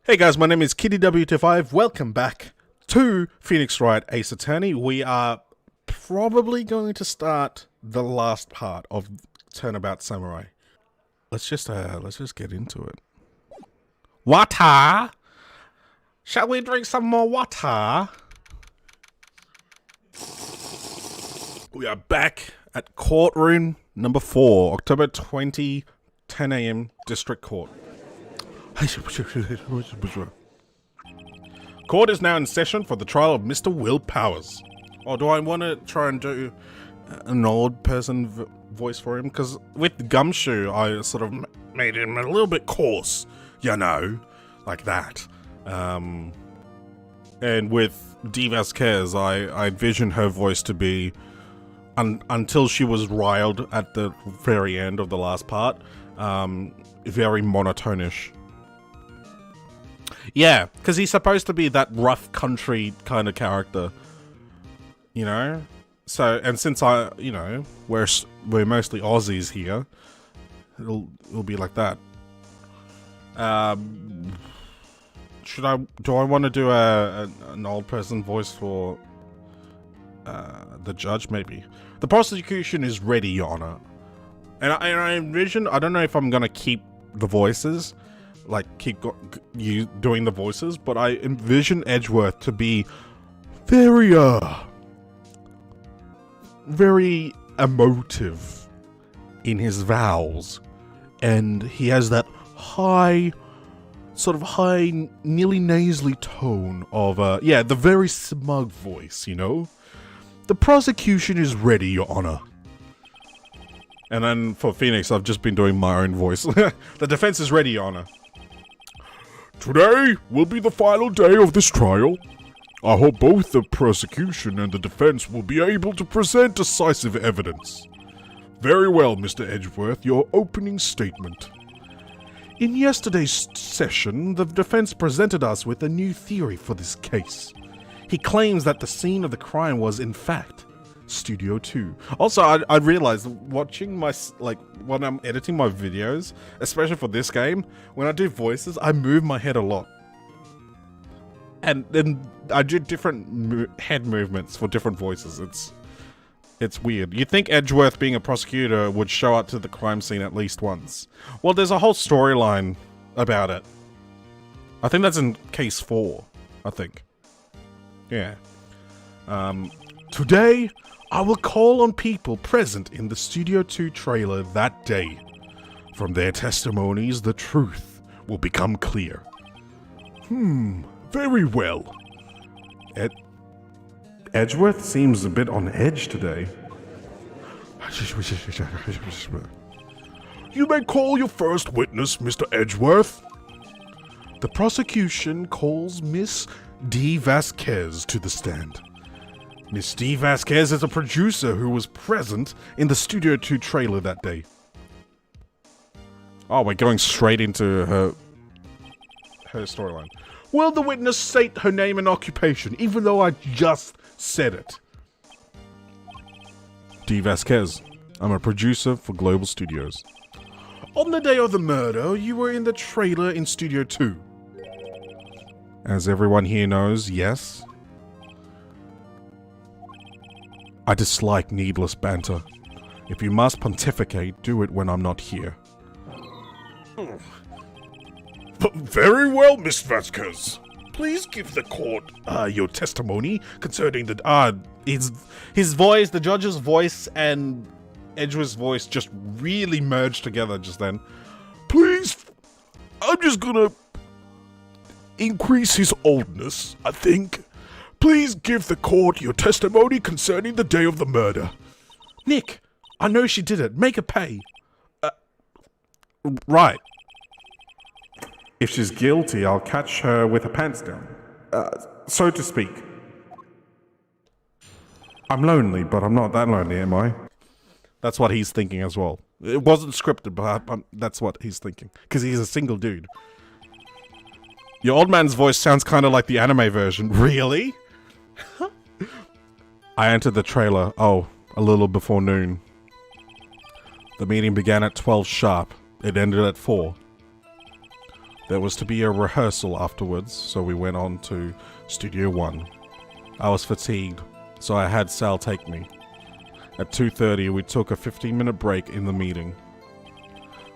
Hey guys, my name is KittyWT5. Welcome back to Phoenix Wright Ace Attorney. We are probably going to start the last part of Turnabout Samurai. Let's just get into it. Water? Shall we drink some more water? We are back at courtroom number 4, October 20, 10 a.m. District Court. Court is now in session for the trial of Mr. Will Powers. Or do I want to try and do an old person voice for him? Because with Gumshoe, I sort of made him a little bit coarse, you know, like that. And with Dee Vasquez, I envisioned her voice to be, until she was riled at the very end of the last part, very monotonish. Yeah, because he's supposed to be that rough country kind of character, you know? So, and since we're mostly Aussies here, it'll be like that. Do I want to do an old person voice for the judge, maybe? The prosecution is ready, Your Honor. And I envision, I don't know if I'm going to keep the voices, like keep you doing the voices, but I envision Edgeworth to be very emotive in his vowels, and he has that high, nearly nasally tone of the very smug voice, you know. The prosecution is ready, Your Honor. And then for Phoenix, I've just been doing my own voice. The defense is ready, Your Honor. Today will be the final day of this trial. I hope both the prosecution and the defense will be able to present decisive evidence. Very well, Mr. Edgeworth, your opening statement. In yesterday's session, the defense presented us with a new theory for this case. He claims that the scene of the crime was, in fact, Studio 2. Also, I realized watching when I'm editing my videos, especially for this game, when I do voices, I move my head a lot. And then I do different head movements for different voices. It's weird. You'd think Edgeworth, being a prosecutor, would show up to the crime scene at least once. Well, there's a whole storyline about it. I think that's in case 4, I think. Yeah. Today, I will call on people present in the Studio 2 trailer that day. From their testimonies, the truth will become clear. Very well. Edgeworth seems a bit on edge today. You may call your first witness, Mr. Edgeworth. The prosecution calls Miss Dee Vasquez to the stand. Miss Dee Vasquez is a producer who was present in the Studio 2 trailer that day. Oh, we're going straight into her storyline. Will the witness state her name and occupation, even though I just said it? Dee Vasquez. I'm a producer for Global Studios. On the day of the murder, you were in the trailer in Studio 2. As everyone here knows, yes. I dislike needless banter. If you must pontificate, do it when I'm not here. Very well, Miss Vasquez. Please give the court your testimony concerning the his voice, the judge's voice, and Edgeworth's voice just really merged together just then. Please, I'm just gonna increase his oldness, I think. Please give the court your testimony concerning the day of the murder. Nick, I know she did it. Make her pay. Right. If she's guilty, I'll catch her with her pants down. So to speak. I'm lonely, but I'm not that lonely, am I? That's what he's thinking as well. It wasn't scripted, but that's what he's thinking. Because he's a single dude. Your old man's voice sounds kind of like the anime version. Really? I entered the trailer, a little before noon. The meeting began at 12 sharp. It ended at 4. There was to be a rehearsal afterwards, so we went on to Studio 1. I was fatigued, so I had Sal take me. At 2:30, we took a 15-minute break in the meeting.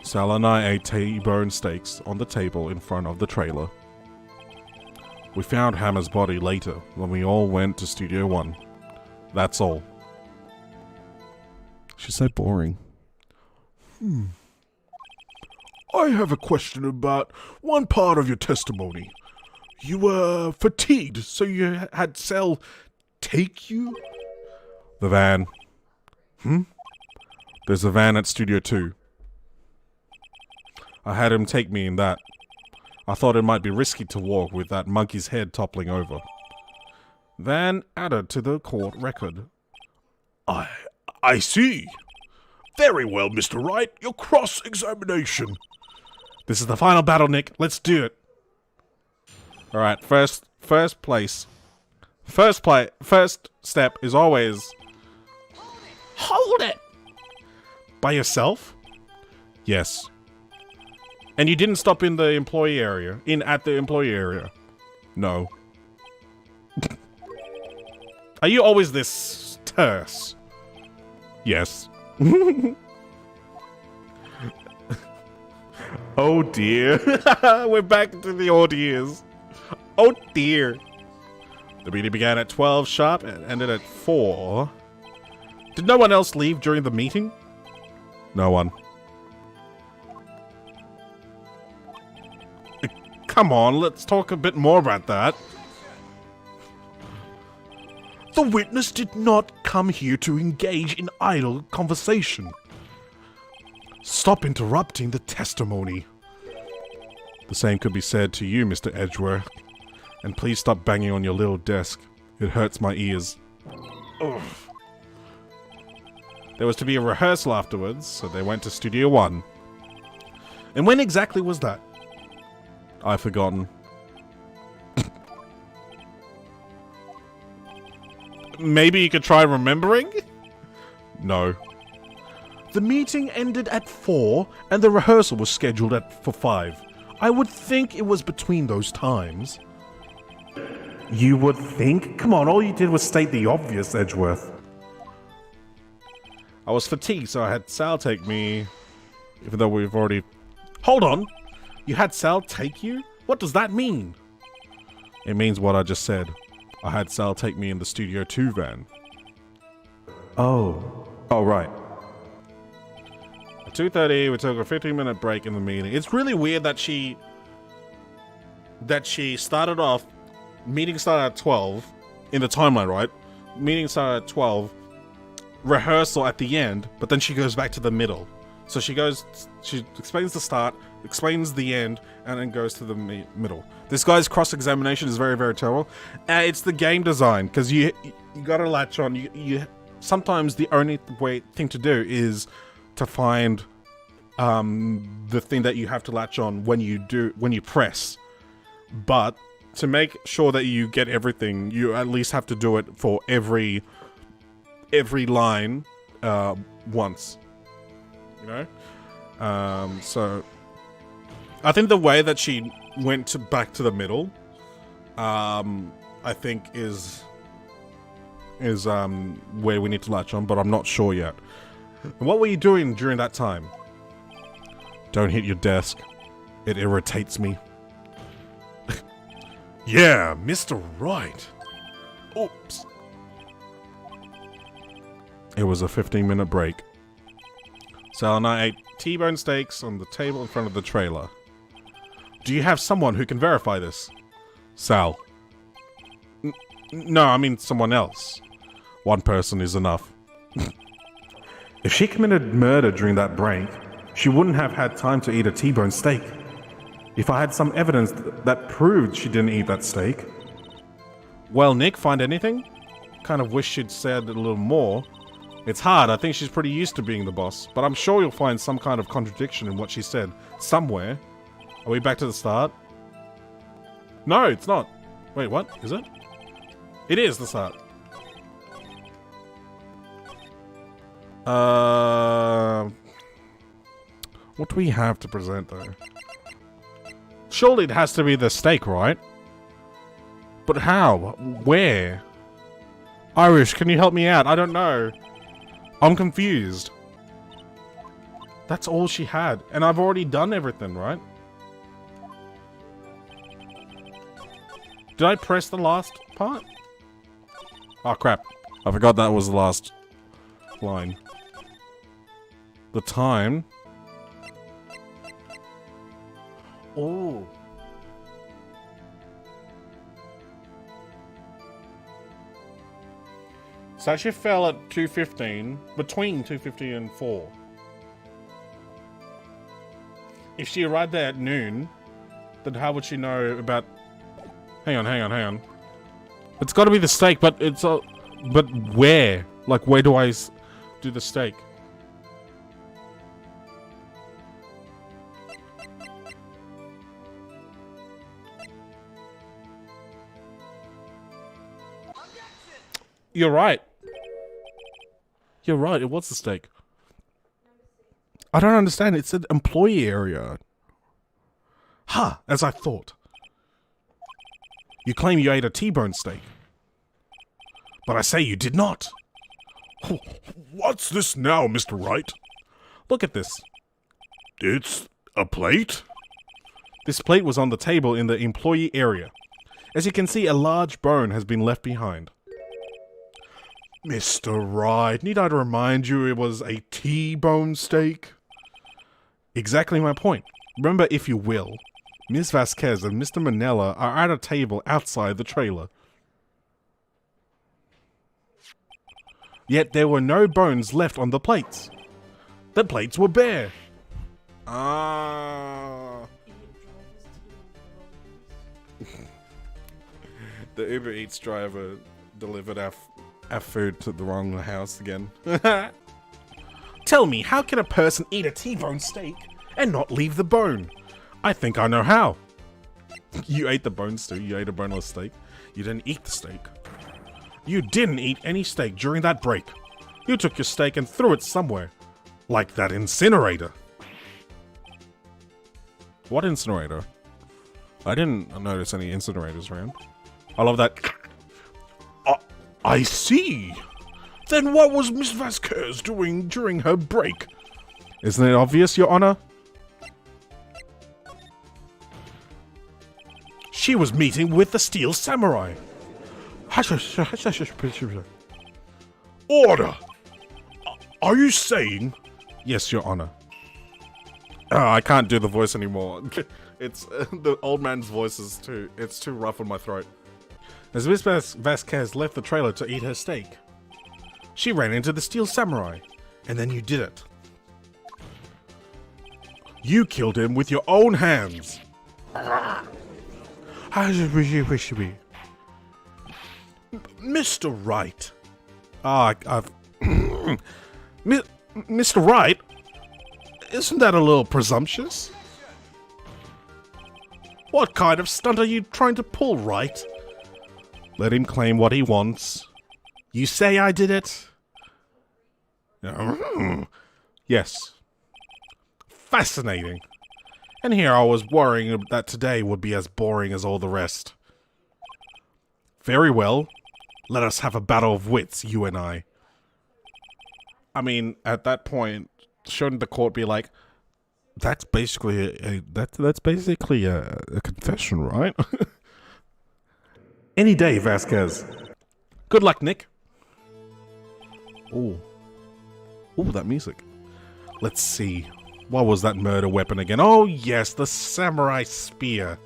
Sal and I ate T-bone steaks on the table in front of the trailer. We found Hammer's body later when we all went to Studio 1. That's all. She's so boring. I have a question about one part of your testimony. You were fatigued, so you had Sal take you? The van. There's a van at Studio 2. I had him take me in that. I thought it might be risky to walk with that monkey's head toppling over. Van added to the court record. I see. Very well, Mr. Wright. Your cross-examination. This is the final battle, Nick. Let's do it. Alright, first place. First step is always... Hold it! By yourself? Yes. And you didn't stop in the employee area? At the employee area? No. Are you always this terse? Yes. Oh dear. We're back to the oh dears. Oh dear. The meeting began at 12 sharp and ended at 4. Did no one else leave during the meeting? No one. Come on, let's talk a bit more about that. The witness did not come here to engage in idle conversation. Stop interrupting the testimony. The same could be said to you, Mr. Edgeworth. And please stop banging on your little desk. It hurts my ears. Ugh. There was to be a rehearsal afterwards, so they went to Studio 1. And when exactly was that? I've forgotten. Maybe you could try remembering? No. The meeting ended at 4 and the rehearsal was scheduled for 5. I would think it was between those times. You would think? Come on, all you did was state the obvious, Edgeworth. I was fatigued, so I had Sal take me, even though we've already... Hold on! You had Sal take you? What does that mean? It means what I just said. I had Sal take me in the Studio 2 van. Oh, right. At 2:30, we took a 15-minute break in the meeting. It's really weird that she started off... Meeting started at 12, in the timeline, right? Meeting started at 12, rehearsal at the end, but then she goes back to the middle. So she explains the start, explains the end, and then goes to the middle. This guy's cross-examination is very, very terrible. It's the game design, because you gotta latch on. You sometimes the only thing to do is to find the thing that you have to latch on when you press. But to make sure that you get everything, you at least have to do it for every line once. You know? So I think the way that she went back to the middle, I think is where we need to latch on, but I'm not sure yet. And what were you doing during that time? Don't hit your desk. It irritates me. Yeah, Mr. Wright. Oops. It was a 15-minute break. Sal and I ate T-bone steaks on the table in front of the trailer. Do you have someone who can verify this? Sal. No, I mean someone else. One person is enough. If she committed murder during that break, she wouldn't have had time to eat a T-bone steak. If I had some evidence that proved she didn't eat that steak... Well, Nick, find anything? Kind of wish she'd said a little more. It's hard, I think she's pretty used to being the boss, but I'm sure you'll find some kind of contradiction in what she said, somewhere. Are we back to the start? No, it's not. Wait, what? Is it? It is the start. What do we have to present, though? Surely it has to be the steak, right? But how? Where? Irish, can you help me out? I don't know. I'm confused. That's all she had. And I've already done everything, right? Did I press the last part? Oh, crap. I forgot that was the last line. The time. Oh. So she fell at 2:15, between 2:15 and 4. If she arrived there at noon, then how would she know about... Hang on. It's got to be the steak, but it's a... But where? Like, where do I do the steak? You're right. You're right, it was the steak. I don't understand, it's an employee area. Ha! As I thought. You claim you ate a T-bone steak. But I say you did not. What's this now, Mr. Wright? Look at this. It's a plate? This plate was on the table in the employee area. As you can see, a large bone has been left behind. Mr. Wright, need I remind you it was a T-bone steak? Exactly my point. Remember, if you will, Ms. Vasquez and Mr. Manella are at a table outside the trailer. Yet there were no bones left on the plates. The plates were bare. Ah. The Uber Eats driver delivered our food to the wrong house again. Tell me, how can a person eat a T-bone steak and not leave the bone? I think I know how. You ate the bones too. You ate a boneless steak. You didn't eat the steak. You didn't eat any steak during that break. You took your steak and threw it somewhere. Like that incinerator. What incinerator? I didn't notice any incinerators around. I love that. I see. Then what was Miss Vasquez doing during her break? Isn't it obvious, Your Honor? She was meeting with the Steel Samurai. Order! Are you saying... Yes, Your Honor. I can't do the voice anymore. It's the old man's voice is it's too rough on my throat. As Miss Vasquez left the trailer to eat her steak, she ran into the Steel Samurai, and then you did it. You killed him with your own hands. Mr. Wright. Mr. Wright? Isn't that a little presumptuous? What kind of stunt are you trying to pull, Wright? Let him claim what he wants. You say I did it? Yes. Fascinating. And here I was worrying that today would be as boring as all the rest. Very well. Let us have a battle of wits, you and I. I mean, at that point, shouldn't the court be like, that's basically that's basically a confession, right? Any day, Vasquez. Good luck, Nick. Ooh, that music. Let's see. What was that murder weapon again? Oh, yes, the samurai spear.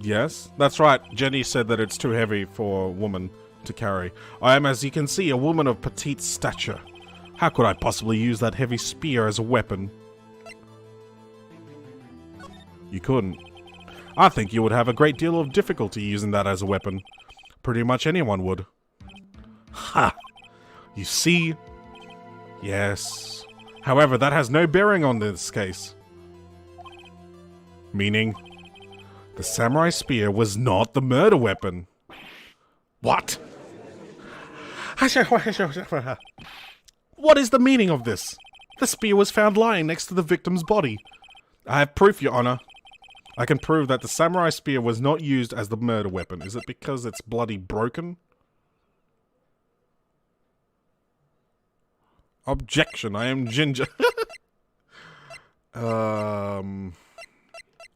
Yes, that's right. Jenny said that it's too heavy for a woman to carry. I am, as you can see, a woman of petite stature. How could I possibly use that heavy spear as a weapon? You couldn't. I think you would have a great deal of difficulty using that as a weapon. Pretty much anyone would. Ha! You see? Yes. However, that has no bearing on this case. Meaning, the samurai spear was not the murder weapon. What? What is the meaning of this? The spear was found lying next to the victim's body. I have proof, Your Honor. I can prove that the samurai spear was not used as the murder weapon. Is it because it's bloody broken? Objection, I am ginger.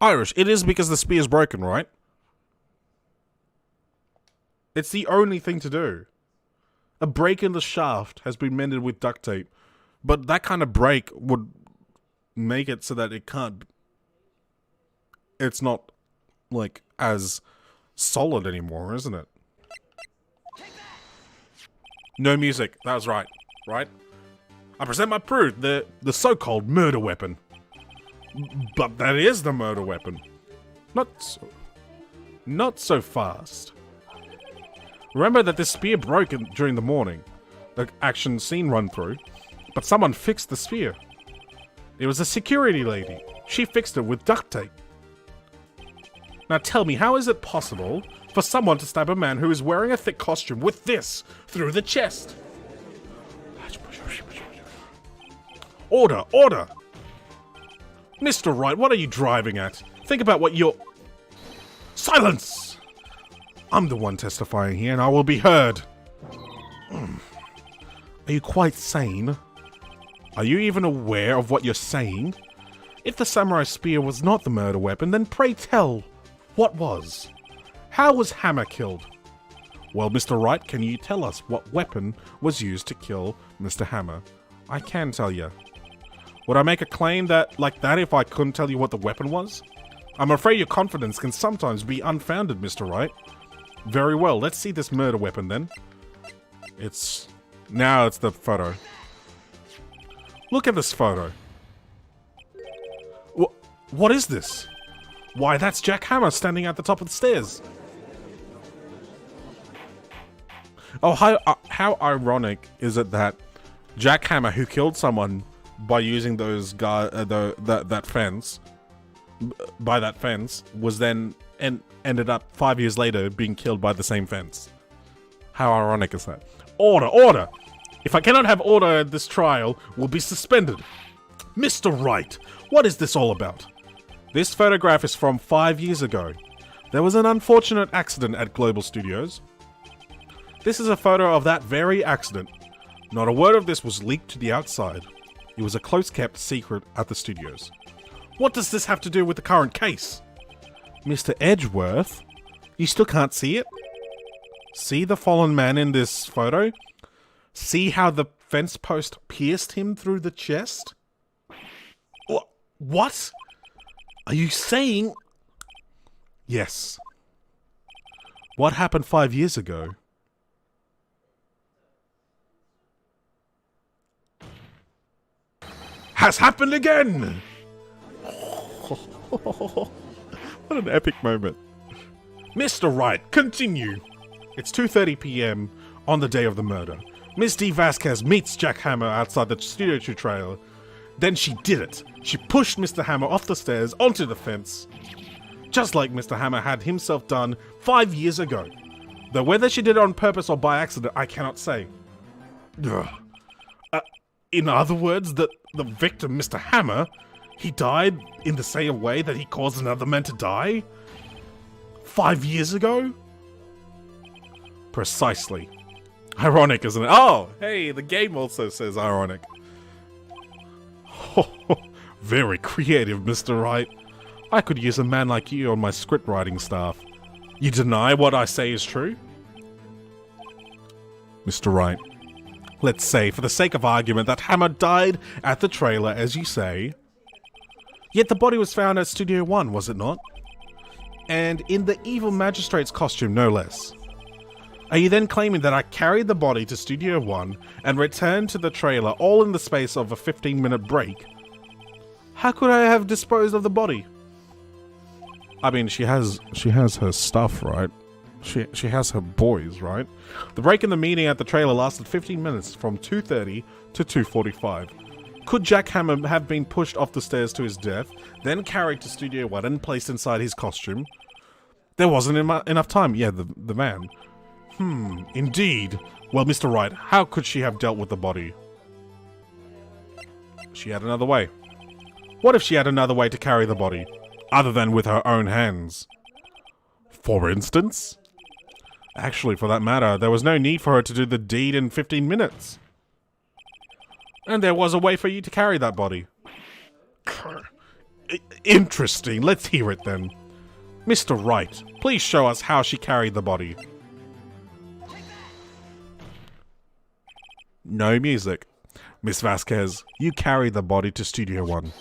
Irish, it is because the spear's broken, right? It's the only thing to do. A break in the shaft has been mended with duct tape, but that kind of break would make it so that it can't... It's not, like, as solid anymore, isn't it? No music. That was right. Right? I present my proof, the so-called murder weapon. But that is the murder weapon. Not so fast. Remember that this spear broke during the morning. The action scene run through. But someone fixed the spear. It was a security lady. She fixed it with duct tape. Now tell me, how is it possible for someone to stab a man who is wearing a thick costume with this through the chest? Order! Order! Mr. Wright, what are you driving at? Think about what you're... Silence! I'm the one testifying here and I will be heard. Are you quite sane? Are you even aware of what you're saying? If the samurai spear was not the murder weapon, then pray tell, what was? How was Hammer killed? Well, Mr. Wright, can you tell us what weapon was used to kill Mr. Hammer? I can tell you. Would I make a claim like that if I couldn't tell you what the weapon was? I'm afraid your confidence can sometimes be unfounded, Mr. Wright. Very well, let's see this murder weapon then. Now it's the photo. Look at this photo. What is this? Why, that's Jack Hammer standing at the top of the stairs. Oh, how ironic is it that Jack Hammer, who killed someone by using those that fence, was then ended up 5 years later being killed by the same fence. How ironic is that? Order! Order! If I cannot have order at this trial, we'll be suspended. Mr. Wright, what is this all about? This photograph is from 5 years ago. There was an unfortunate accident at Global Studios. This is a photo of that very accident. Not a word of this was leaked to the outside. It was a close-kept secret at the studios. What does this have to do with the current case? Mr. Edgeworth? You still can't see it? See the fallen man in this photo? See how the fence post pierced him through the chest? What? Are you saying... Yes. What happened 5 years ago? Has happened again! What an epic moment. Mr. Wright, continue. It's 2:30 p.m. on the day of the murder. Ms. D. Vasquez meets Jack Hammer outside the Studio 2 trailer. Then she did it. She pushed Mr. Hammer off the stairs onto the fence, just like Mr. Hammer had himself done 5 years ago. Though whether she did it on purpose or by accident, I cannot say. In other words, the victim, Mr. Hammer, he died in the same way that he caused another man to die? 5 years ago? Precisely. Ironic, isn't it? Oh, hey, the game also says ironic. Very creative, Mr. Wright. I could use a man like you on my script writing staff. You deny what I say is true? Mr. Wright, let's say, for the sake of argument, that Hammer died at the trailer, as you say. Yet the body was found at Studio 1, was it not? And in the evil magistrate's costume, no less. Are you then claiming that I carried the body to Studio 1 and returned to the trailer all in the space of a 15-minute break? How could I have disposed of the body? I mean, she has her stuff, right? She has her boys, right? The break in the meeting at the trailer lasted 15 minutes, from 2:30 to 2:45. Could Jack Hammer have been pushed off the stairs to his death, then carried to Studio 1 and placed inside his costume? There wasn't enough time. Yeah, the van. Indeed. Well, Mr. Wright, how could she have dealt with the body? She had another way. What if she had another way to carry the body? other than with her own hands. For instance? Actually, for that matter, there was no need for her to do the deed in 15 minutes. And there was a way for you to carry that body. Interesting. Let's hear it then. Mr. Wright, please show us how she carried the body. No music. Miss Vasquez, you carried the body to Studio 1.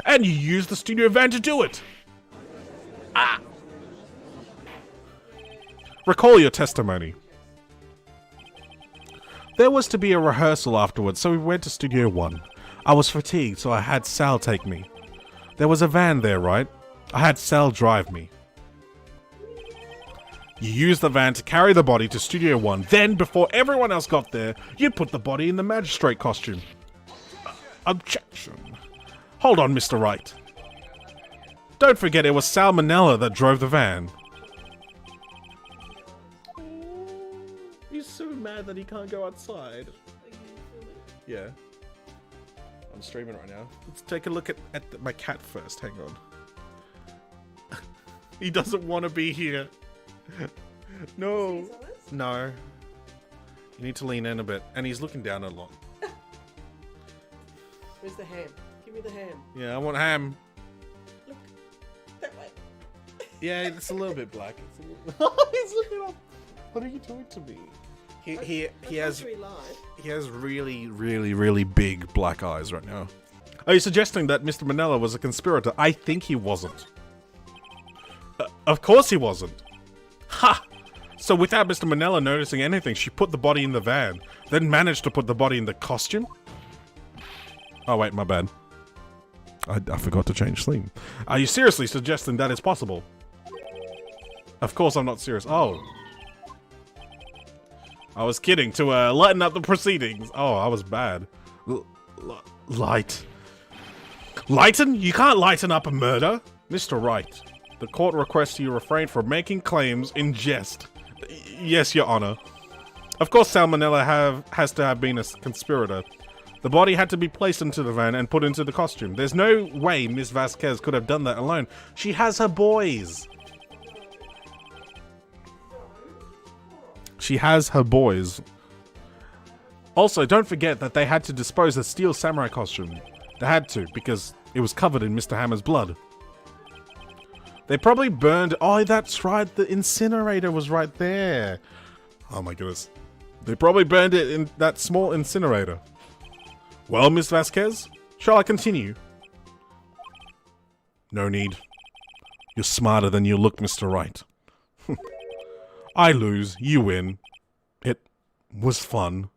And you used the studio van to do it! Ah! Recall your testimony. There was to be a rehearsal afterwards, so we went to Studio 1. I was fatigued, so I had Sal take me. There was a van there, right? I had Sal drive me. You used the van to carry the body to Studio 1. Then, before everyone else got there, you put the body in the magistrate costume. Objection. Hold on, Mr. Wright. Don't forget it was Salmonella that drove the van. He's so mad that he can't go outside. Yeah. I'm streaming right now. Let's take a look at my cat first. Hang on. He doesn't want to be here. No. No. You need to lean in a bit. And he's looking down a lot. Where's the ham? Give me the ham. Yeah, I want ham. Look. That way. Yeah, it's a little bit black. It's a little... He's looking up. What are you doing to me? He has really, really, really big black eyes right now. Are you suggesting that Mr. Manella was a conspirator? I think he wasn't. Of course he wasn't. Ha! So without Mr. Manella noticing anything, she put the body in the van, then managed to put the body in the costume? Oh wait, my bad. I forgot to change theme. Are you seriously suggesting that it's possible? Of course I'm not serious. Oh. I was kidding to lighten up the proceedings. Oh, I was bad. Lighten? You can't lighten up a murder. Mr. Wright, the court requests you refrain from making claims in jest. Yes, Your Honor. Of course Salmonella has to have been a conspirator. The body had to be placed into the van and put into the costume. There's no way Miss Vasquez could have done that alone. She has her boys. She has her boys. Also, don't forget that they had to dispose of Steel Samurai costume. They had to, because it was covered in Mr. Hammer's blood. They probably burned... Oh, that's right. The incinerator was right there. Oh my goodness. They probably burned it in that small incinerator. Well, Miss Vasquez, shall I continue? No need. You're smarter than you look, Mr. Wright. I lose, you win. It was fun.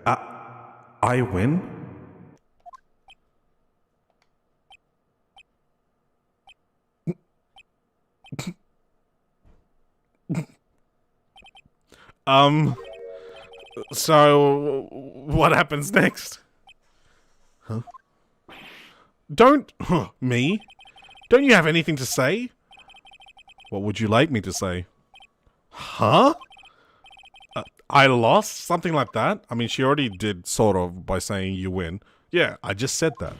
I win? So, what happens next? Huh? Don't... Me? Don't you have anything to say? What would you like me to say? Huh? I lost? Something like that? I mean, she already did, sort of, by saying you win. Yeah, I just said that.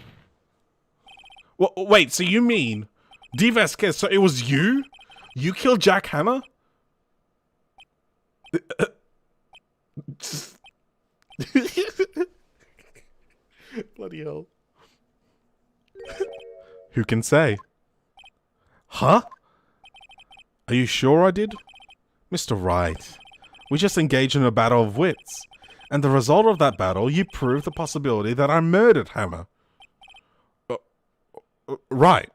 Wait, so you mean... D. Vasquez, so it was you? You killed Jack Hammer? Bloody hell. Who can say? Huh? Are you sure I did? Mr. Wright, we just engaged in a battle of wits. And the result of that battle, you proved the possibility that I murdered Hammer. Right.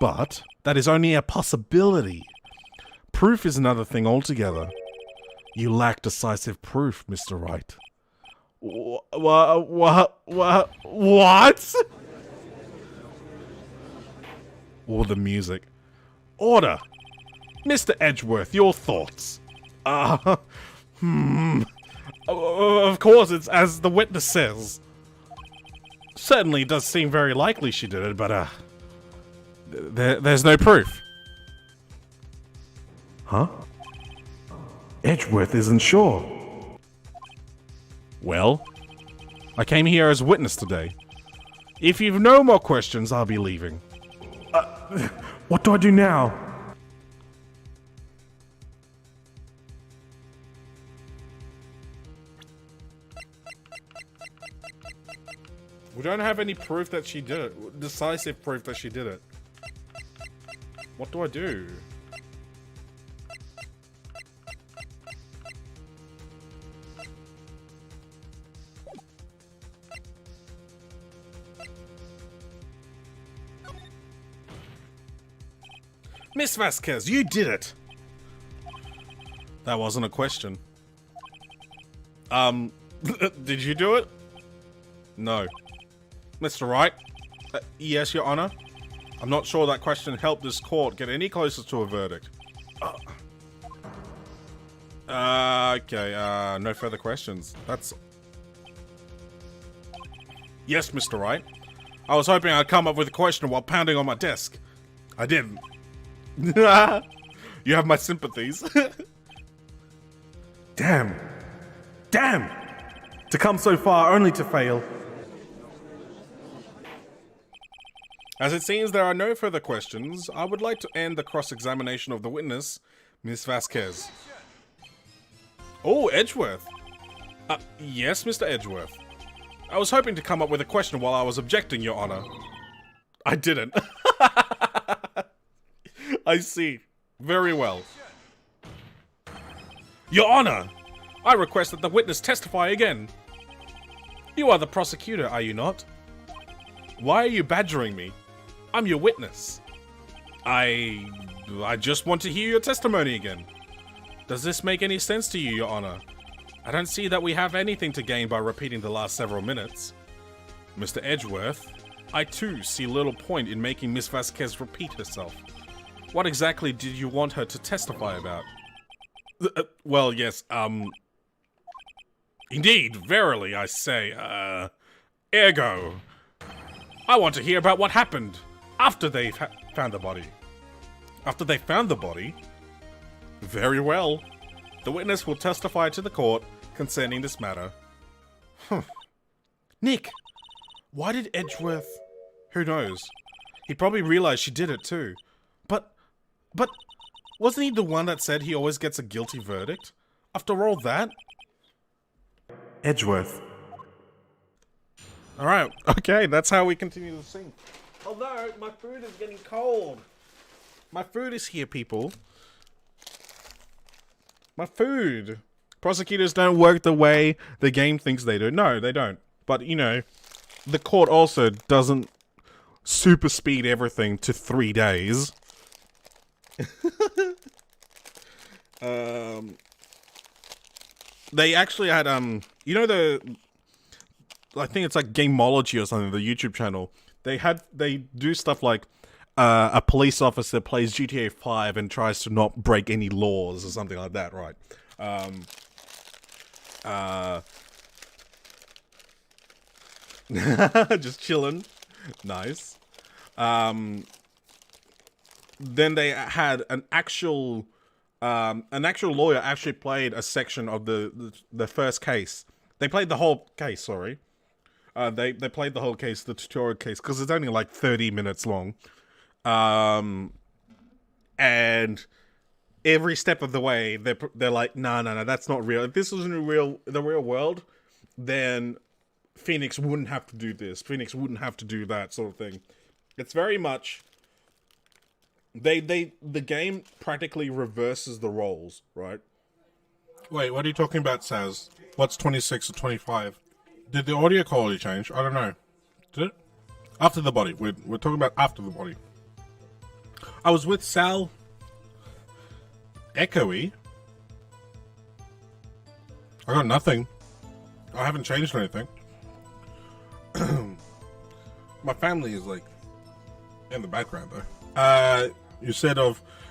But that is only a possibility. Proof is another thing altogether. You lack decisive proof, Mr. Wright. What? Or the music. Order! Mr. Edgeworth, your thoughts. Of course, it's as the witness says. Certainly does seem very likely she did it, but, there's no proof. Huh? Edgeworth isn't sure. Well, I came here as witness today. If you've no more questions, I'll be leaving. What do I do now? We don't have any proof that she did it. Decisive proof that she did it. What do I do? Miss Vasquez, you did it! That wasn't a question. Did you do it? No. Mr. Wright? Yes, Your Honor? I'm not sure that question helped this court get any closer to a verdict. Okay, no further questions. That's... Yes, Mr. Wright. I was hoping I'd come up with a question while pounding on my desk. I didn't. You have my sympathies. Damn. Damn! To come so far only to fail. As it seems there are no further questions, I would like to end the cross-examination of the witness, Miss Vasquez. Oh, Edgeworth. Yes, Mr. Edgeworth. I was hoping to come up with a question while I was objecting, Your Honor. I didn't. I see. Very well. Your Honor, I request that the witness testify again. You are the prosecutor, are you not? Why are you badgering me? I'm your witness. I just want to hear your testimony again. Does this make any sense to you, Your Honor? I don't see that we have anything to gain by repeating the last several minutes. Mr. Edgeworth, I too see little point in making Miss Vasquez repeat herself. What exactly did you want her to testify about? Well, yes, Indeed, verily, I say, ergo. I want to hear about what happened after they found the body. After they found the body? Very well. The witness will testify to the court concerning this matter. Nick, why did Edgeworth... Who knows? He probably realized she did it too. But, wasn't he the one that said he always gets a guilty verdict? After all that? Edgeworth. Alright, okay, that's how we continue the scene. Although, my food is getting cold. My food is here, people. My food. Prosecutors don't work the way the game thinks they do. No, they don't. But, you know, the court also doesn't super speed everything to 3 days. They actually had, you know I think it's like Gameology or something, the YouTube channel. They do stuff like, a police officer plays GTA 5 and tries to not break any laws or something like that, right? Just chilling. Nice. Then they had an actual lawyer actually played a section of the first case. They played the whole case, sorry. They played the whole case, the tutorial case, because it's only like 30 minutes long. And every step of the way, they're like, no, that's not real. If this was in the real world, then Phoenix wouldn't have to do this. Phoenix wouldn't have to do that sort of thing. It's very much... The game practically reverses the roles, right? Wait, what are you talking about, Saz? What's 26 or 25? Did the audio quality change? I don't know. Did it? After the body. We're talking about after the body. I was with Sal. Echoey. I got nothing. I haven't changed anything. My family is like in the background though. You said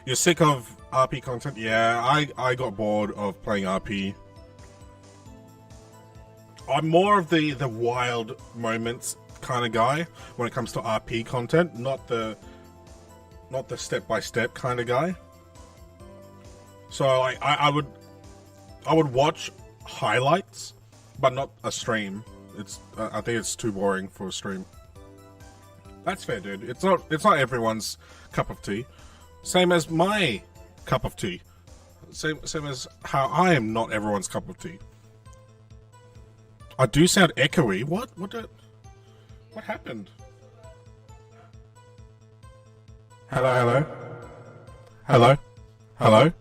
you're sick of RP content? Yeah, I got bored of playing RP. I'm more of the wild moments kind of guy when it comes to RP content, not the step-by-step kind of guy. So I would watch highlights, but not a stream. I think it's too boring for a stream. That's fair, dude. It's not everyone's cup of tea. Same as my cup of tea. Same as how I am not everyone's cup of tea. I do sound echoey. What happened? Hello? Hello? Hello?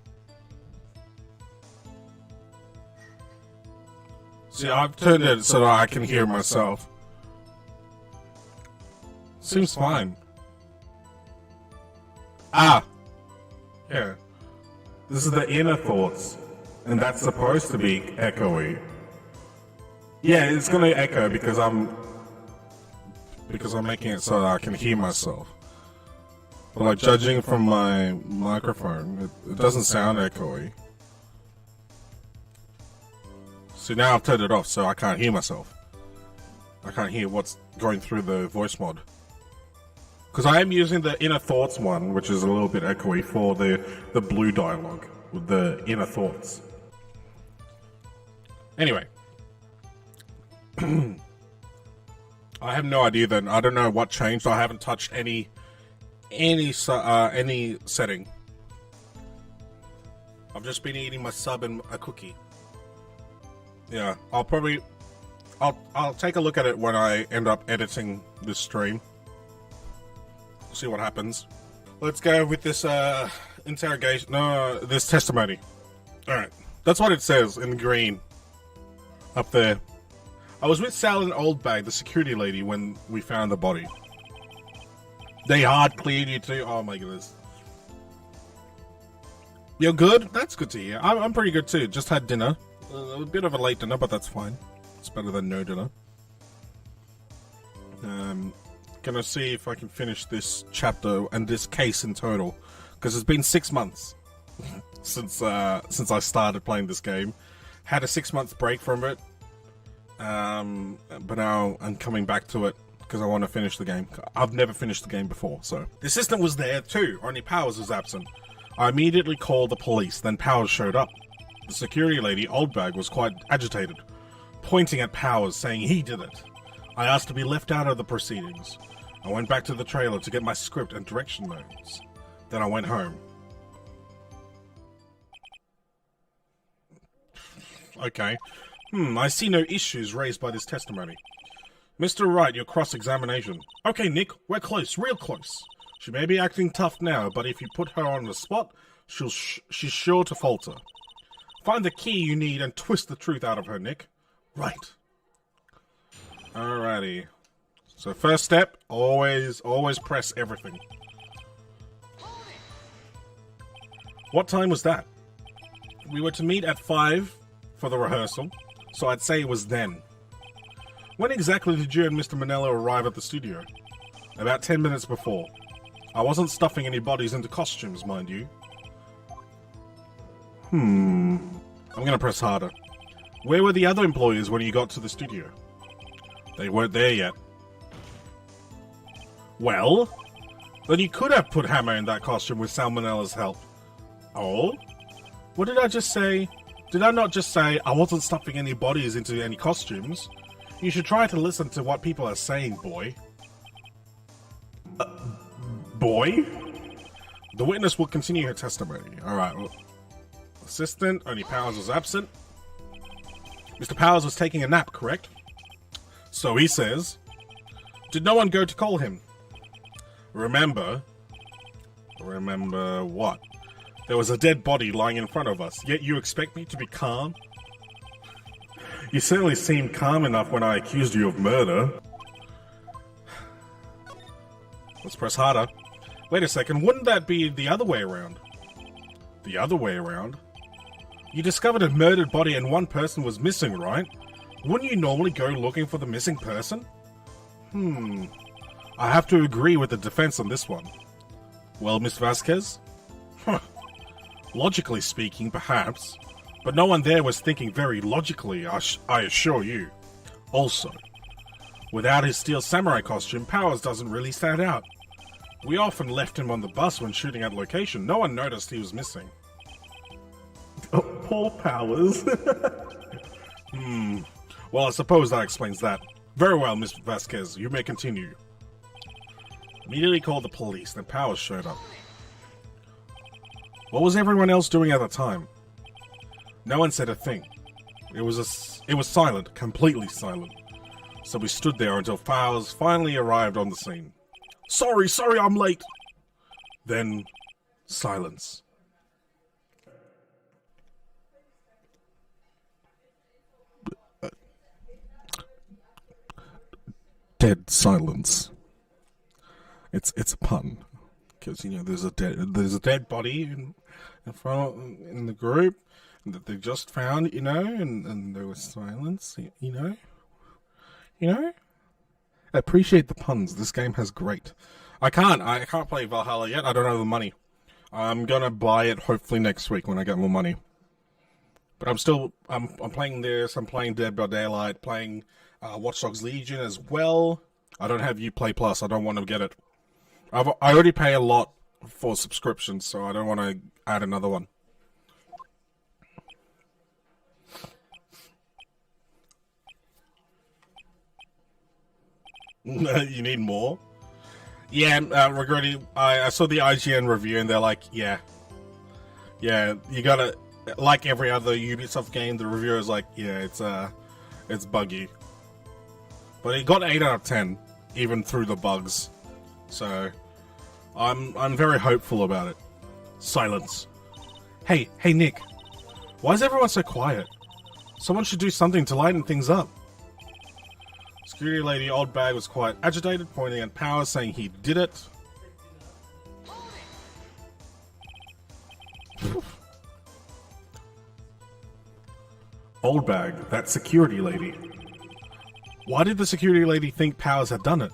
See, I've turned it so that I can hear myself. Seems fine. Ah! Yeah. This is the inner thoughts, and that's supposed to be echoey. Yeah, it's gonna echo because I'm making it so that I can hear myself. But like, judging from my microphone, it doesn't sound echoey. See, now I've turned it off, so I can't hear myself. I can't hear what's going through the voice mod. Because I am using the inner thoughts one, which is a little bit echoey, for the blue dialogue with the inner thoughts. Anyway. I have no idea then. I don't know what changed. I haven't touched any setting. I've just been eating my sub and a cookie. Yeah, I'll take a look at it when I end up editing this stream. See what happens. Let's go with this interrogation. No, this testimony. All right, that's what it says in green up there. I was with Sal and Oldbag, the security lady, when we found the body. They hard cleared you too. Oh my goodness. You're good? That's good to hear. I'm pretty good too. Just had dinner. A bit of a late dinner, but that's fine. It's better than no dinner. Gonna see if I can finish this chapter and this case in total, because it's been 6 months since I started playing this game. Had a 6 month break from it, but now I'm coming back to it because I want to finish the game. I've never finished the game before, so the assistant was there too. Only Powers was absent. I immediately called the police. Then Powers showed up. The security lady, Oldbag, was quite agitated, pointing at Powers, saying he did it. I asked to be left out of the proceedings. I went back to the trailer to get my script and direction notes. Then I went home. Okay. I see no issues raised by this testimony. Mr. Wright, your cross-examination. Okay, Nick, we're close, real close. She may be acting tough now, but if you put her on the spot, she's sure to falter. Find the key you need and twist the truth out of her, Nick. Right. Alrighty. So first step, always press everything. What time was that? We were to meet at 5 for the rehearsal, so I'd say it was then. When exactly did you and Mr. Manello arrive at the studio? About 10 minutes before. I wasn't stuffing any bodies into costumes, mind you. I'm gonna press harder. Where were the other employees when you got to the studio? They weren't there yet. Well, then you could have put Hammer in that costume with Salmonella's help. Oh? What did I just say? Did I not just say I wasn't stuffing any bodies into any costumes? You should try to listen to what people are saying, boy. Boy? The witness will continue her testimony. Alright, well, assistant, only Powers was absent. Mr. Powers was taking a nap, correct? So he says. Did no one go to call him? Remember what? There was a dead body lying in front of us, yet you expect me to be calm? You certainly seemed calm enough when I accused you of murder. Let's press harder. Wait a second, wouldn't that be the other way around? The other way around? You discovered a murdered body and one person was missing, right? Wouldn't you normally go looking for the missing person? I have to agree with the defense on this one. Well, Miss Vasquez? Logically speaking, perhaps. But no one there was thinking very logically, I assure you. Also, without his steel samurai costume, Powers doesn't really stand out. We often left him on the bus when shooting at location. No one noticed he was missing. Oh, poor Powers. Well, I suppose that explains that. Very well, Miss Vasquez. You may continue. Immediately called the police, then Powers showed up. What was everyone else doing at the time? No one said a thing. It was silent, completely silent. So we stood there until Powers finally arrived on the scene. Sorry, I'm late. Then, silence. Dead silence. It's a pun, because there's a dead body in the group that they just found, and there was silence, I appreciate the puns. This game has great. I can't play Valhalla yet. I don't have the money. I'm gonna buy it hopefully next week when I get more money. But I'm playing this. I'm playing Dead by Daylight, playing Watch Dogs Legion as well. I don't have Uplay Plus. I don't want to get it. I already pay a lot for subscriptions, so I don't want to add another one. You need more? Yeah, regretting. I saw the IGN review and they're like, yeah, you gotta, like every other Ubisoft game, the reviewer is like, yeah, it's buggy. But it got 8 out of 10, even through the bugs. So, I'm very hopeful about it. Silence. Hey Nick, why is everyone so quiet? Someone should do something to lighten things up. Security lady Old Bag was quite agitated, pointing at Powers, saying he did it. Old Bag, that security lady. Why did the security lady think Powers had done it?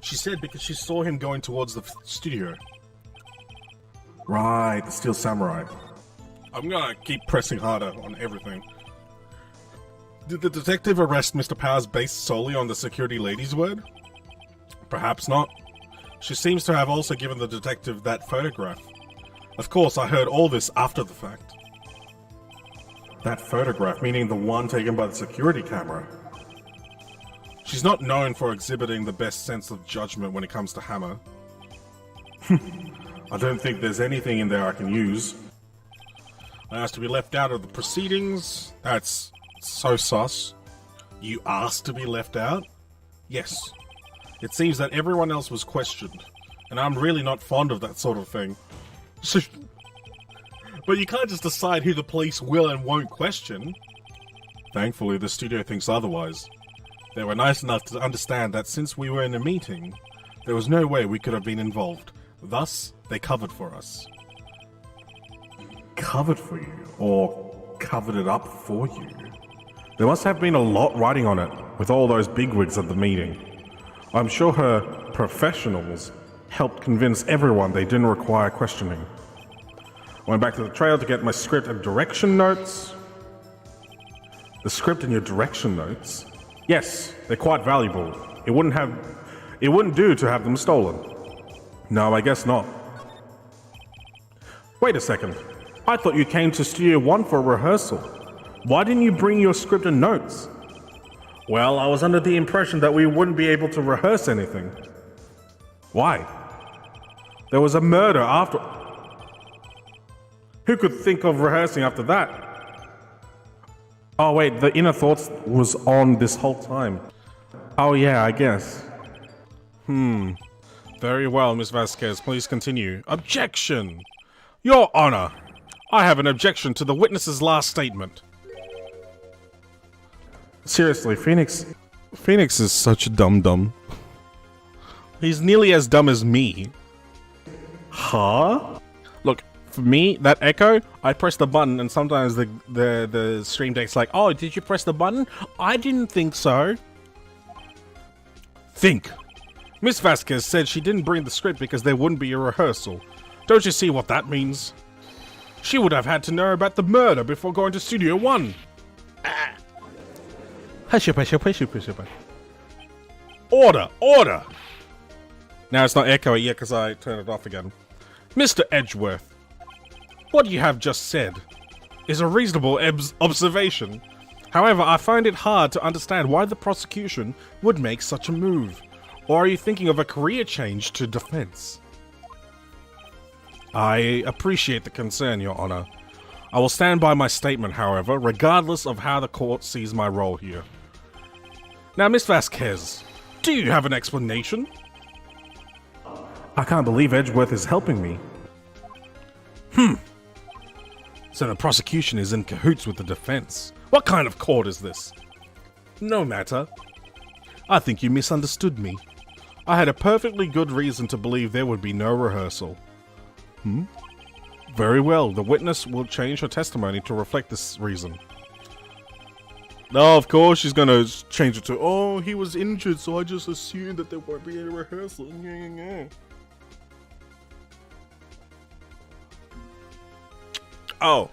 She said because she saw him going towards the studio. Right, the Steel Samurai. I'm gonna keep pressing harder on everything. Did the detective arrest Mr. Powers based solely on the security lady's word? Perhaps not. She seems to have also given the detective that photograph. Of course, I heard all this after the fact. That photograph, meaning the one taken by the security camera. She's not known for exhibiting the best sense of judgment when it comes to Hammer. I don't think there's anything in there I can use. I asked to be left out of the proceedings. That's so sus. You asked to be left out? Yes. It seems that everyone else was questioned, and I'm really not fond of that sort of thing. But you can't just decide who the police will and won't question. Thankfully, the studio thinks otherwise. They were nice enough to understand that since we were in a meeting, there was no way we could have been involved. Thus, they covered for us. Covered for you? Or covered it up for you? There must have been a lot riding on it, with all those bigwigs at the meeting. I'm sure her professionals helped convince everyone they didn't require questioning. I went back to the trail to get my script and direction notes. The script and your direction notes? Yes, they're quite valuable. It wouldn't do to have them stolen. No, I guess not. Wait a second. I thought you came to Studio One for a rehearsal. Why didn't you bring your script and notes? Well, I was under the impression that we wouldn't be able to rehearse anything. Why? There was a murder after... Who could think of rehearsing after that? Oh wait, the Inner Thoughts was on this whole time. Oh yeah, I guess. Very well, Miss Vasquez, please continue. Objection! Your Honor, I have an objection to the witness's last statement. Seriously, Phoenix is such a dum-dum. He's nearly as dumb as me. Huh? Look, for me, that echo, I press the button and sometimes the stream deck's like, oh, did you press the button? I didn't think so. Think. Miss Vasquez said she didn't bring the script because there wouldn't be a rehearsal. Don't you see what that means? She would have had to know about the murder before going to Studio One. Hush up, hush up, hush up, hush up. Order, order! Now it's not echoing yet because I turned it off again. Mr. Edgeworth, what you have just said is a reasonable observation. However, I find it hard to understand why the prosecution would make such a move. Or are you thinking of a career change to defense? I appreciate the concern, Your Honor. I will stand by my statement, however, regardless of how the court sees my role here. Now, Miss Vasquez, do you have an explanation? I can't believe Edgeworth is helping me. So the prosecution is in cahoots with the defense. What kind of court is this? No matter. I think you misunderstood me. I had a perfectly good reason to believe there would be no rehearsal. Very well, the witness will change her testimony to reflect this reason. No, of course she's gonna change it to, oh, he was injured, so I just assumed that there won't be any rehearsal. Oh.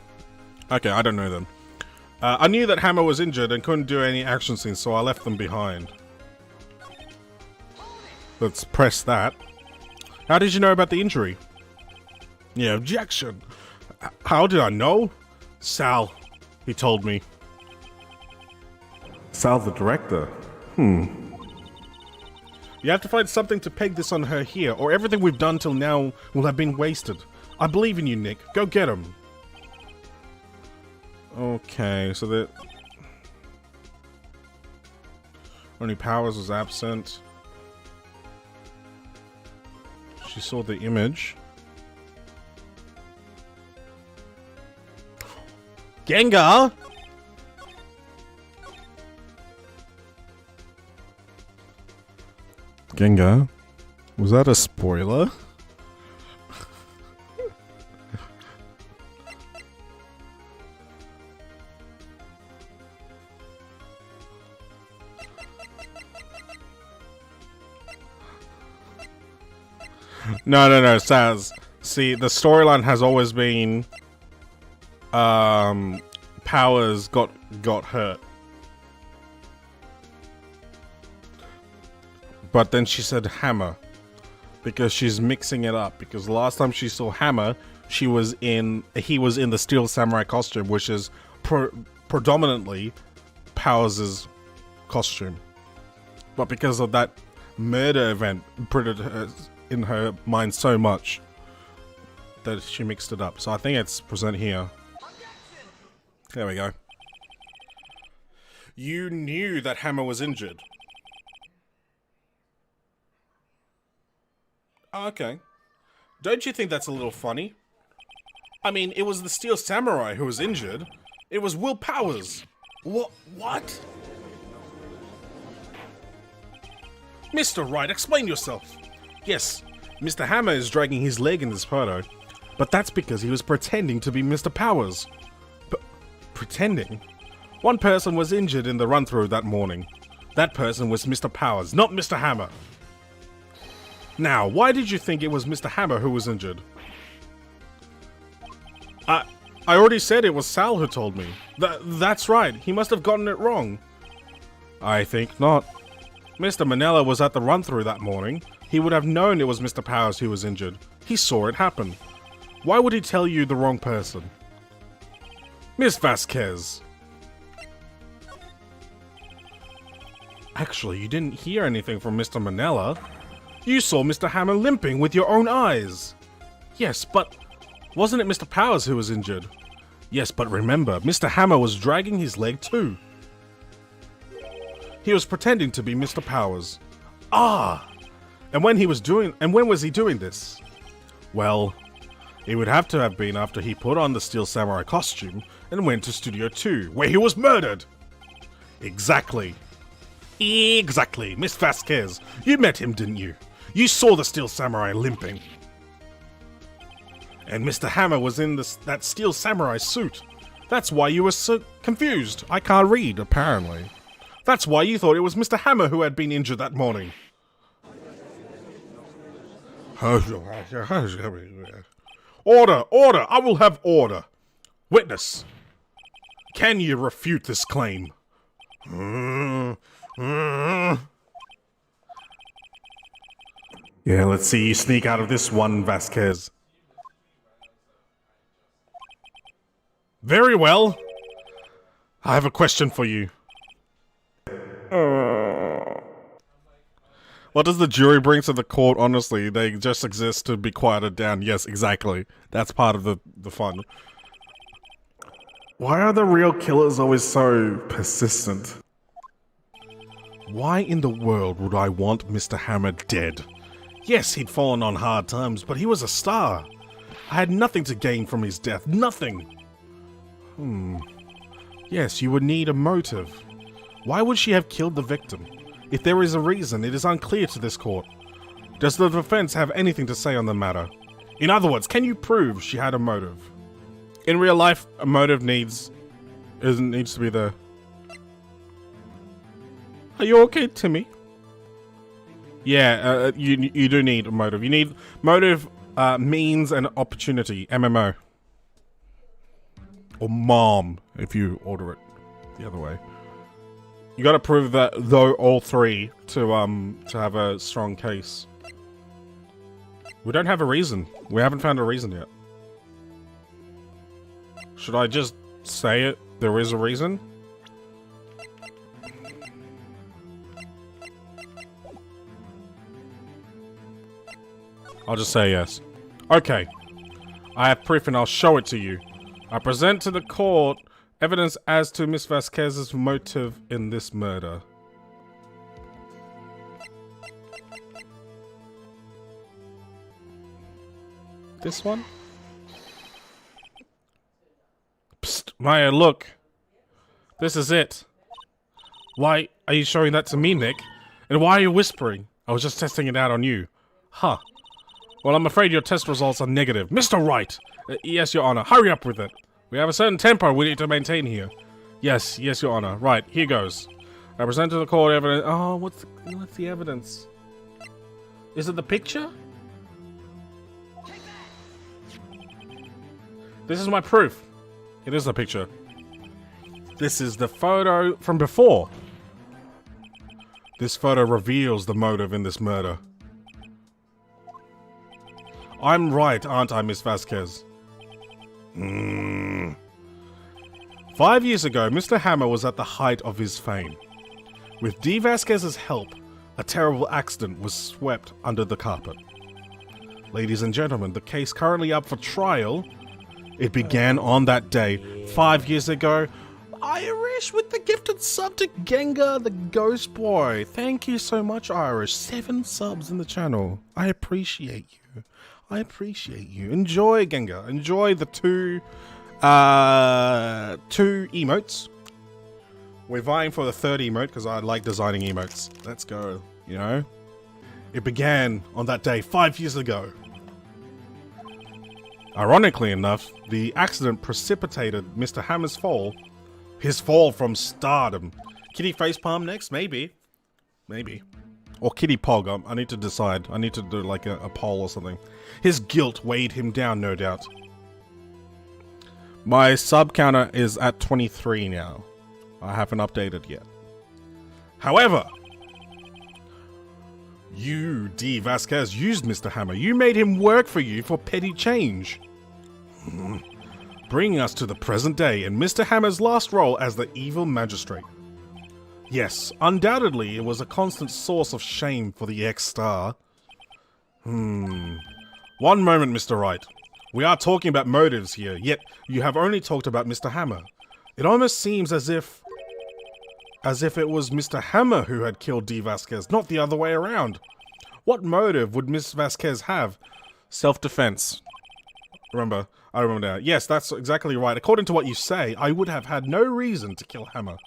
Okay, I don't know then. I knew that Hammer was injured and couldn't do any action scenes, so I left them behind. Let's press that. How did you know about the injury? Yeah, objection. How did I know? Sal, he told me. Sal's the director. You have to find something to peg this on her here, or everything we've done till now will have been wasted. I believe in you, Nick. Go get him. Okay, so that... Only Powers was absent. She saw the image. Gengar? Gengar? Was that a spoiler? No, Saz. See, the storyline has always been Powers got hurt. But then she said Hammer because she's mixing it up, because last time she saw Hammer, he was in the Steel Samurai costume, which is predominantly Powers' costume. But because of that murder event, printed her in her mind so much that she mixed it up. So I think it's present here. There we go. You knew that Hammer was injured. Oh, okay. Don't you think that's a little funny? I mean, it was the Steel Samurai who was injured. It was Will Powers. What? Mr. Wright, explain yourself. Yes, Mr. Hammer is dragging his leg in this photo, but that's because he was pretending to be Mr. Powers. Pretending? One person was injured in the run-through that morning. That person was Mr. Powers, not Mr. Hammer. Now, why did you think it was Mr. Hammer who was injured? I already said it was Sal who told me. That's right, he must have gotten it wrong. I think not. Mr. Manella was at the run-through that morning. He would have known it was Mr. Powers who was injured. He saw it happen. Why would he tell you the wrong person? Miss Vasquez. Actually, you didn't hear anything from Mr. Manella. You saw Mr. Hammer limping with your own eyes. Yes, but wasn't it Mr. Powers who was injured? Yes, but remember, Mr. Hammer was dragging his leg too. He was pretending to be Mr. Powers. Ah! And when was he doing this? Well, it would have to have been after he put on the Steel Samurai costume and went to Studio 2, where he was murdered. Exactly. Exactly, Miss Vasquez. You met him, didn't you? You saw the Steel Samurai limping. And Mr. Hammer was in that Steel Samurai suit. That's why you were so confused. I can't read, apparently. That's why you thought it was Mr. Hammer who had been injured that morning. Order! Order! I will have order! Witness! Can you refute this claim? Yeah, let's see you sneak out of this one, Vasquez. Very well. I have a question for you. What does the jury bring to the court? Honestly, they just exist to be quieted down. Yes, exactly. That's part of the fun. Why are the real killers always so persistent? Why in the world would I want Mr. Hammer dead? Yes, he'd fallen on hard times, but he was a star. I had nothing to gain from his death. Nothing. Yes, you would need a motive. Why would she have killed the victim? If there is a reason, it is unclear to this court. Does the defense have anything to say on the matter? In other words, can you prove she had a motive? In real life, a motive needs to be there. Are you okay, Timmy? Yeah, you do need a motive. You need motive, means, and opportunity. MMO. Or mom, if you order it the other way. You gotta prove that, though, all three to have a strong case. We don't have a reason. We haven't found a reason yet. Should I just say it? There is a reason? I'll just say yes. Okay. I have proof and I'll show it to you. I present to the court evidence as to Miss Vasquez's motive in this murder. This one? Psst, Maya, look. This is it. Why are you showing that to me, Nick? And why are you whispering? I was just testing it out on you. Huh. Well, I'm afraid your test results are negative. Mr. Wright! Yes, Your Honor. Hurry up with it. We have a certain tempo we need to maintain here. Yes, Your Honor. Right, here goes. I present to the court evidence. Oh, what's the evidence? Is it the picture? This is my proof. It is the picture. This is the photo from before. This photo reveals the motive in this murder. I'm right, aren't I, Miss Vasquez? 5 years ago, Mr. Hammer was at the height of his fame. With D. Vasquez's help, a terrible accident was swept under the carpet. Ladies and gentlemen, the case currently up for trial. It began on that day, 5 years ago. Irish with the gifted sub to Gengar, the ghost boy. Thank you so much, Irish. 7 subs in the channel. I appreciate you. I appreciate you. Enjoy, Gengar. Enjoy the two emotes. We're vying for the third emote because I like designing emotes. Let's go, you know? It began on that day 5 years ago. Ironically enough, the accident precipitated Mr. Hammer's fall. His fall from stardom. Kitty facepalm next? Maybe. Maybe. Or Kitty Pog. I need to decide. I need to do like a poll or something. His guilt weighed him down, no doubt. My sub counter is at 23 now. I haven't updated yet. However, you, D. Vasquez, used Mr. Hammer. You made him work for you for petty change. Bringing us to the present day and Mr. Hammer's last role as the evil magistrate. Yes, undoubtedly it was a constant source of shame for the ex-star. One moment, Mr. Wright. We are talking about motives here, yet you have only talked about Mr. Hammer. It almost seems as if it was Mr. Hammer who had killed D. Vasquez, not the other way around. What motive would Miss Vasquez have? Self-defense. I remember now. Yes, that's exactly right. According to what you say, I would have had no reason to kill Hammer.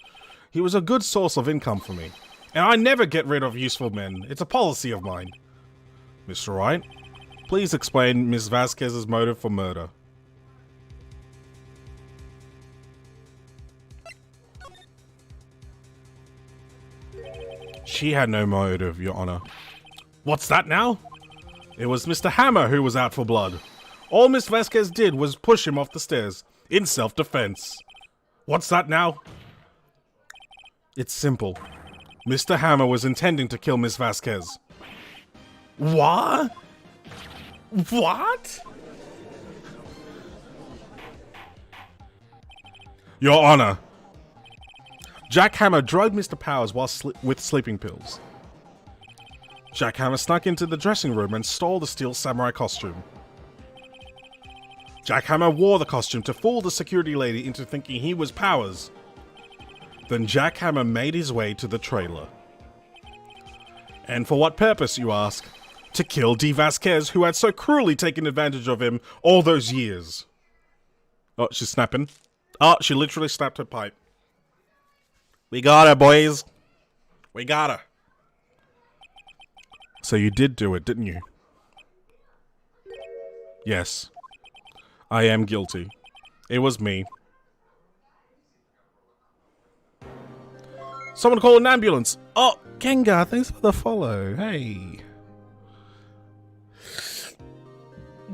He was a good source of income for me. And I never get rid of useful men. It's a policy of mine. Mr. Wright, please explain Ms. Vasquez's motive for murder. She had no motive, Your Honor. What's that now? It was Mr. Hammer who was out for blood. All Miss Vasquez did was push him off the stairs, in self-defense. What's that now? It's simple. Mr. Hammer was intending to kill Miss Vasquez. What? What? Your Honor. Jack Hammer drugged Mr. Powers while with sleeping pills. Jack Hammer snuck into the dressing room and stole the steel samurai costume. Jack Hammer wore the costume to fool the security lady into thinking he was Powers. Then Jack Hammer made his way to the trailer. And for what purpose, you ask? To kill D. Vasquez, who had so cruelly taken advantage of him all those years. Oh, she's snapping. Oh, she literally snapped her pipe. We got her, boys. We got her. So you did do it, didn't you? Yes. I am guilty. It was me. Someone call an ambulance. Oh, Gengar, thanks for the follow. Hey.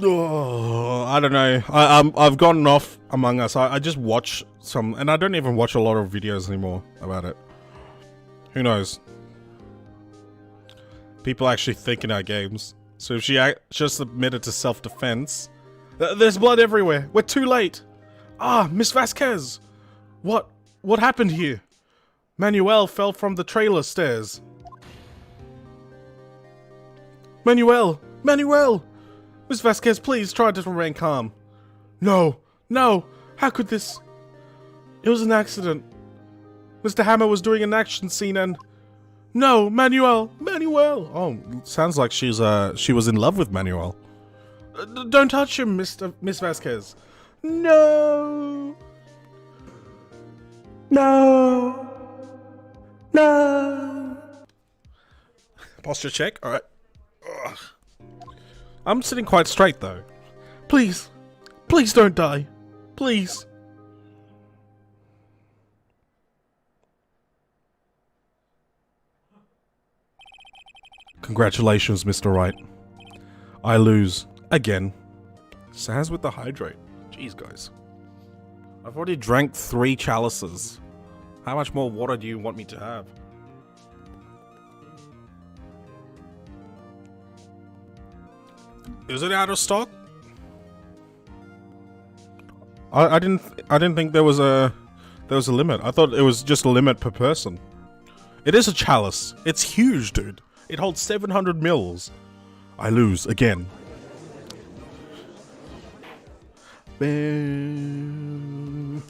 Oh, I don't know. I've gotten off Among Us. I just watch some, and I don't even watch a lot of videos anymore about it. Who knows? People actually think in our games. So if she just admitted to self-defense, there's blood everywhere. We're too late. Ah, Miss Vasquez. What happened here? Manuel fell from the trailer stairs. Manuel! Miss Vasquez, please try to remain calm. No, how could this? It was an accident. Mr. Hammer was doing an action scene and... No, Manuel! Oh, sounds like she was in love with Manuel. Don't touch him, Miss Vasquez. No! Posture check, alright. I'm sitting quite straight though. Please don't die. Please. Congratulations, Mr. Wright. I lose. Again. Sans with the hydrate. Jeez, guys. I've already drank 3 chalices. How much more water do you want me to have? Is it out of stock? I didn't think there was a limit. I thought it was just a limit per person. It is a chalice. It's huge, dude. It holds 700 mils. I lose again. Mr.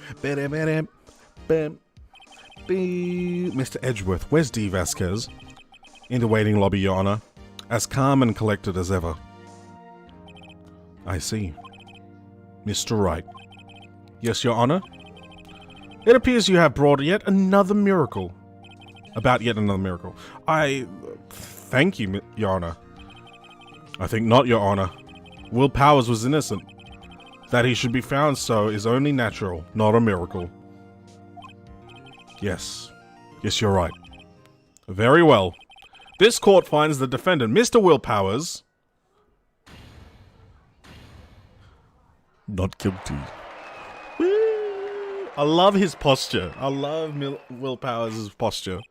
Edgeworth, where's D. Vasquez? In the waiting lobby, Your Honor. As calm and collected as ever. I see. Mr. Wright. Yes, Your Honor? It appears you have brought yet another miracle. About yet another miracle. Thank you, Your Honor. I think not, Your Honor. Will Powers was innocent. That he should be found so is only natural, not a miracle. Yes. Yes, you're right. Very well. This court finds the defendant, Mr. Will Powers, not guilty. I love his posture. I love Will Powers' posture.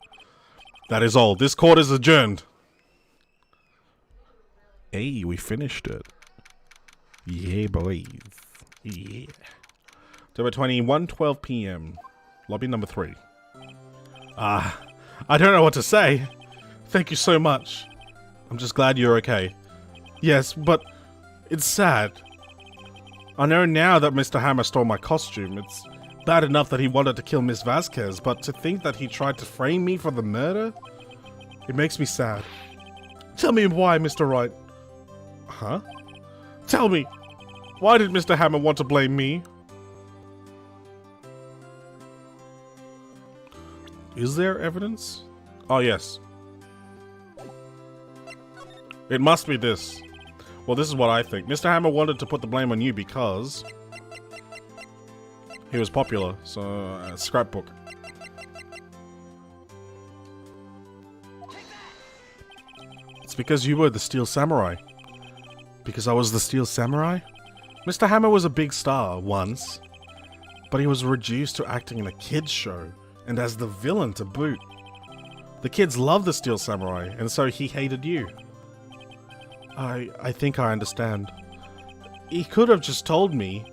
That is all. This court is adjourned. Hey, we finished it. Yeah, boys. Yeah. October 20, 1:12 p.m. Lobby number 3. I don't know what to say. Thank you so much. I'm just glad you're okay. Yes, but it's sad. I know now that Mr. Hammer stole my costume. It's bad enough that he wanted to kill Miss Vasquez, but to think that he tried to frame me for the murder? It makes me sad. Tell me why, Mr. Wright. Huh? Tell me, why did Mr. Hammer want to blame me? Is there evidence? Oh, yes. It must be this. Well, this is what I think. Mr. Hammer wanted to put the blame on you because he was popular, so scrapbook. It's because you were the Steel Samurai. Because I was the Steel Samurai? Mr. Hammer was a big star once, but he was reduced to acting in a kids show, and as the villain to boot. The kids loved the Steel Samurai, and so he hated you. I think I understand. He could have just told me.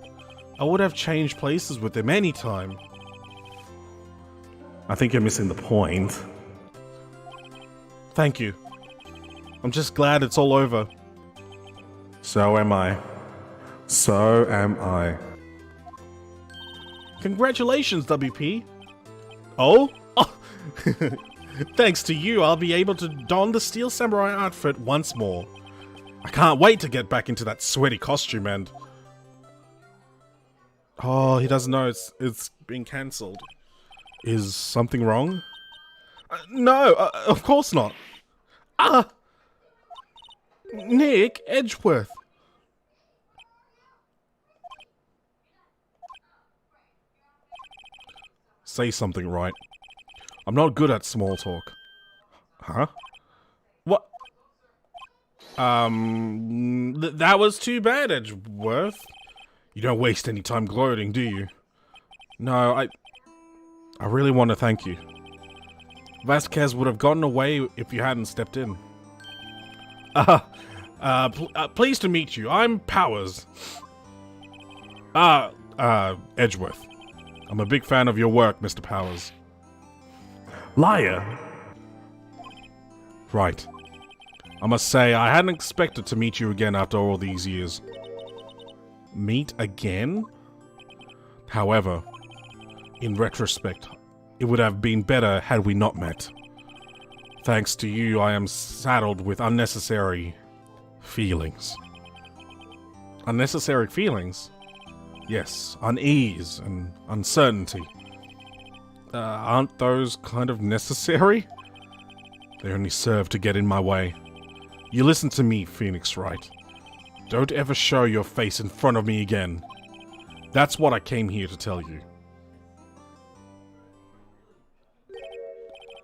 I would have changed places with him anytime. I think you're missing the point. Thank you. I'm just glad it's all over. So am I. So am I. Congratulations, WP. Oh? Thanks to you, I'll be able to don the Steel Samurai outfit once more. I can't wait to get back into that sweaty costume and... Oh, he doesn't know it's being cancelled. Is something wrong? No, of course not. Nick Edgeworth. Say something, right? I'm not good at small talk. Huh? What? That was too bad, Edgeworth. You don't waste any time gloating, do you? No, I really want to thank you. Vasquez would have gotten away if you hadn't stepped in. Pleased to meet you. I'm Powers. Edgeworth. I'm a big fan of your work, Mr. Powers. Liar. Right. I must say, I hadn't expected to meet you again after all these years. Meet again? However, in retrospect, it would have been better had we not met. Thanks to you, I am saddled with unnecessary feelings. Unnecessary feelings? Yes, unease and uncertainty. Aren't those kind of necessary? They only serve to get in my way. You listen to me, Phoenix Wright. Don't ever show your face in front of me again. That's what I came here to tell you.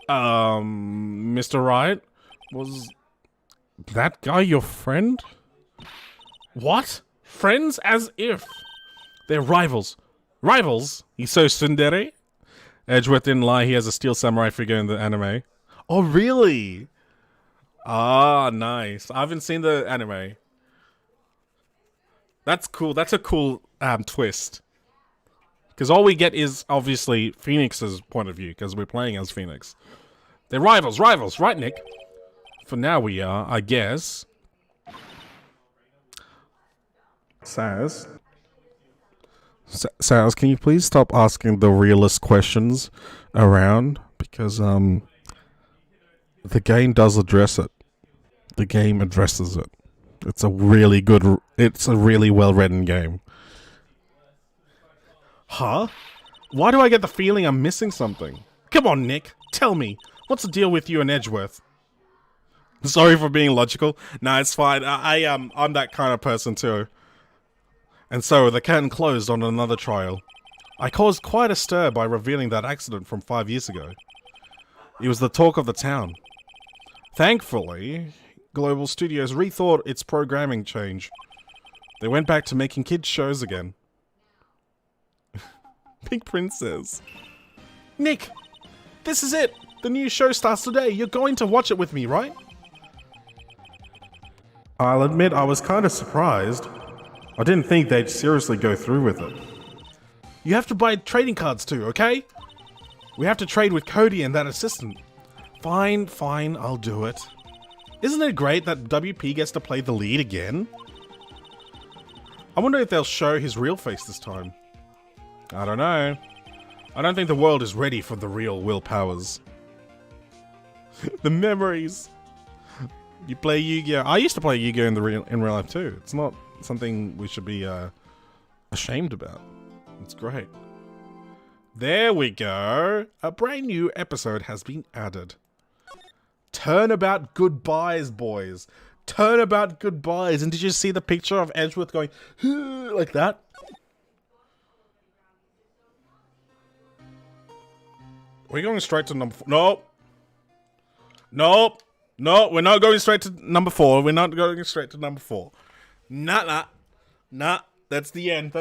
Mr. Wright? Was that guy your friend? What? Friends as if. They're rivals. Rivals? He's so tsundere? Edgeworth didn't lie, he has a Steel Samurai figure in the anime. Oh, really? Ah, nice. I haven't seen the anime. That's cool. That's a cool twist. Because all we get is, obviously, Phoenix's point of view, because we're playing as Phoenix. They're rivals, right, Nick? For now we are, I guess. Saz, can you please stop asking the realist questions around? Because, the game does address it. The game addresses it. It's a really well-written game. Huh? Why do I get the feeling I'm missing something? Come on, Nick. Tell me. What's the deal with you and Edgeworth? Sorry for being logical. Nah, it's fine. I'm that kind of person too. And so, the curtain closed on another trial. I caused quite a stir by revealing that accident from 5 years ago. It was the talk of the town. Thankfully, Global Studios rethought its programming change. They went back to making kids shows again. Pink Princess. Nick! This is it! The new show starts today. You're going to watch it with me, right? I'll admit I was kind of surprised. I didn't think they'd seriously go through with it. You have to buy trading cards too, okay? We have to trade with Cody and that assistant. Fine, I'll do it. Isn't it great that WP gets to play the lead again? I wonder if they'll show his real face this time. I don't know. I don't think the world is ready for the real Will Powers. The memories. You play Yu-Gi-Oh! I used to play Yu-Gi-Oh! in real life too. It's not something we should be ashamed about. It's great. There we go. A brand new episode has been added. Turnabout goodbyes, boys. Turnabout goodbyes. And did you see the picture of Edgeworth going like that? We're going straight to number 4. Nope. No, we're not going straight to number 4. We're not going straight to number 4. Nah. That's the end.